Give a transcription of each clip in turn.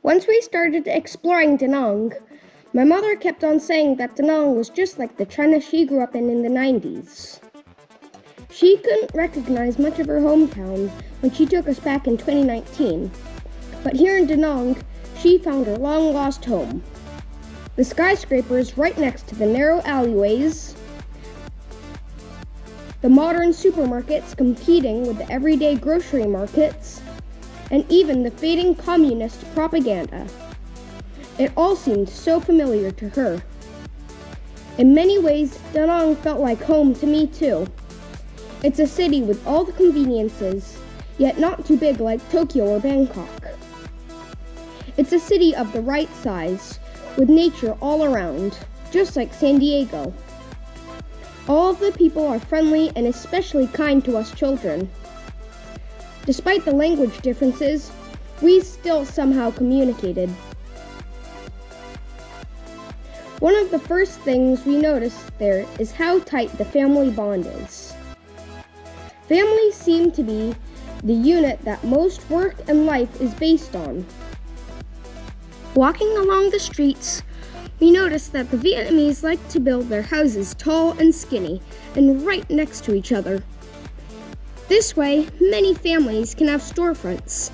Once we started exploring Da Nang, my mother kept on saying that Da Nang was just like the China she grew up in the 90s. She couldn't recognize much of her hometown when she took us back in 2019, but here in Da Nang, she found her long-lost home. The skyscrapers right next to the narrow alleyways, the modern supermarkets competing with the everyday grocery markets, and even the fading communist propaganda. It all seemed so familiar to her. In many ways, Da Nang felt like home to me too. It's a city with all the conveniences, yet not too big like Tokyo or Bangkok. It's a city of the right size, with nature all around, just like San Diego. All of the people are friendly and especially kind to us children. Despite the language differences, we still somehow communicated. One of the first things we noticed there is how tight the family bond is. Families seem to be the unit that most work and life is based on. Walking along the streets, we noticed that the Vietnamese like to build their houses tall and skinny and right next to each other. This way, many families can have storefronts,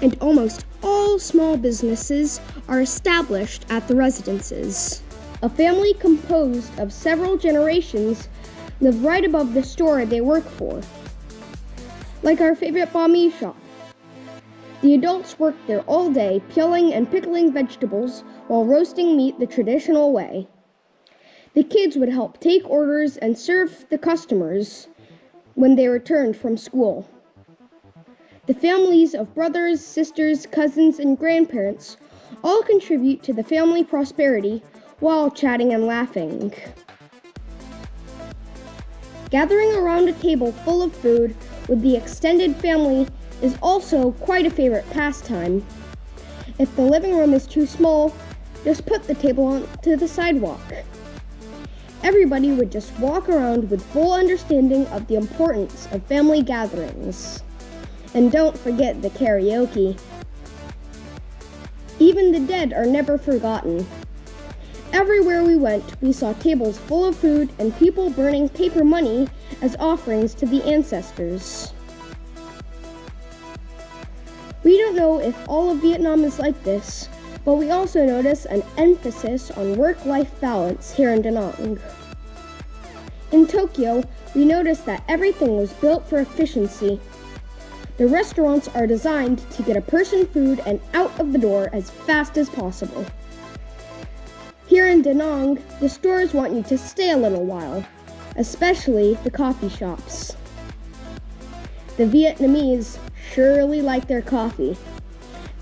and almost all small businesses are established at the residences. A family composed of several generations live right above the store they work for. Like our favorite banh mi shop. The adults work there all day, peeling and pickling vegetables while roasting meat the traditional way. The kids would help take orders and serve the customers when they returned from school. The families of brothers, sisters, cousins, and grandparents all contribute to the family prosperity while chatting and laughing. Gathering around a table full of food with the extended family is also quite a favorite pastime. If the living room is too small, just put the table onto the sidewalk. Everybody would just walk around with full understanding of the importance of family gatherings. And don't forget the karaoke. Even the dead are never forgotten. Everywhere we went, we saw tables full of food and people burning paper money as offerings to the ancestors. We don't know if all of Vietnam is like this, but we also notice an emphasis on work-life balance here in Da Nang. In Tokyo, we noticed that everything was built for efficiency. The restaurants are designed to get a person food and out of the door as fast as possible. Here in Da Nang, the stores want you to stay a little while, especially the coffee shops. The Vietnamese surely like their coffee.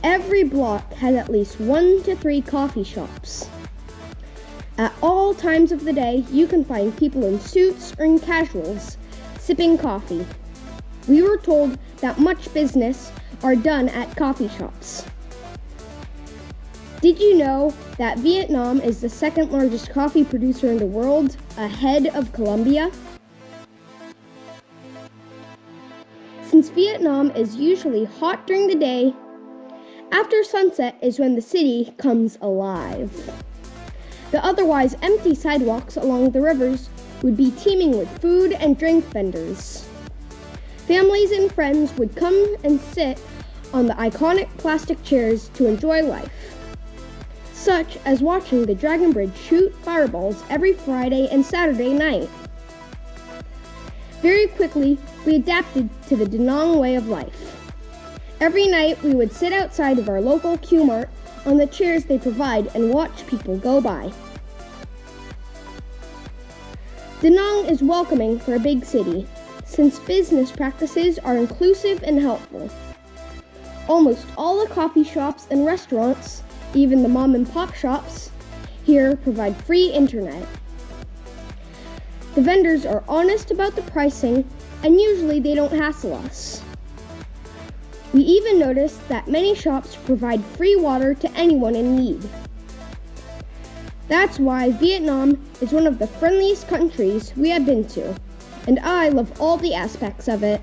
Every block has at least 1 to 3 coffee shops. At all times of the day, you can find people in suits or in casuals, sipping coffee. We were told that much business are done at coffee shops. Did you know that Vietnam is the second largest coffee producer in the world, ahead of Colombia? Since Vietnam is usually hot during the day, after sunset is when the city comes alive. The otherwise empty sidewalks along the rivers would be teeming with food and drink vendors. Families and friends would come and sit on the iconic plastic chairs to enjoy life, such as watching the Dragon Bridge shoot fireballs every Friday and Saturday night. Very quickly, we adapted to the Da Nang way of life. Every night, we would sit outside of our local Q-Mart on the chairs they provide and watch people go by. Da Nang is welcoming for a big city, since business practices are inclusive and helpful. Almost all the coffee shops and restaurants, even the mom and pop shops, here provide free internet. The vendors are honest about the pricing, and usually they don't hassle us. We even noticed that many shops provide free water to anyone in need. That's why Vietnam is one of the friendliest countries we have been to, and I love all the aspects of it.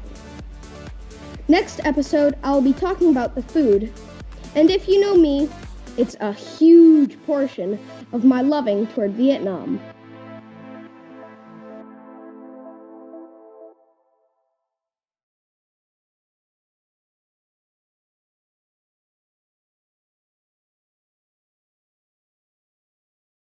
Next episode, I'll be talking about the food, and if you know me, It's a huge portion of my loving toward Vietnam.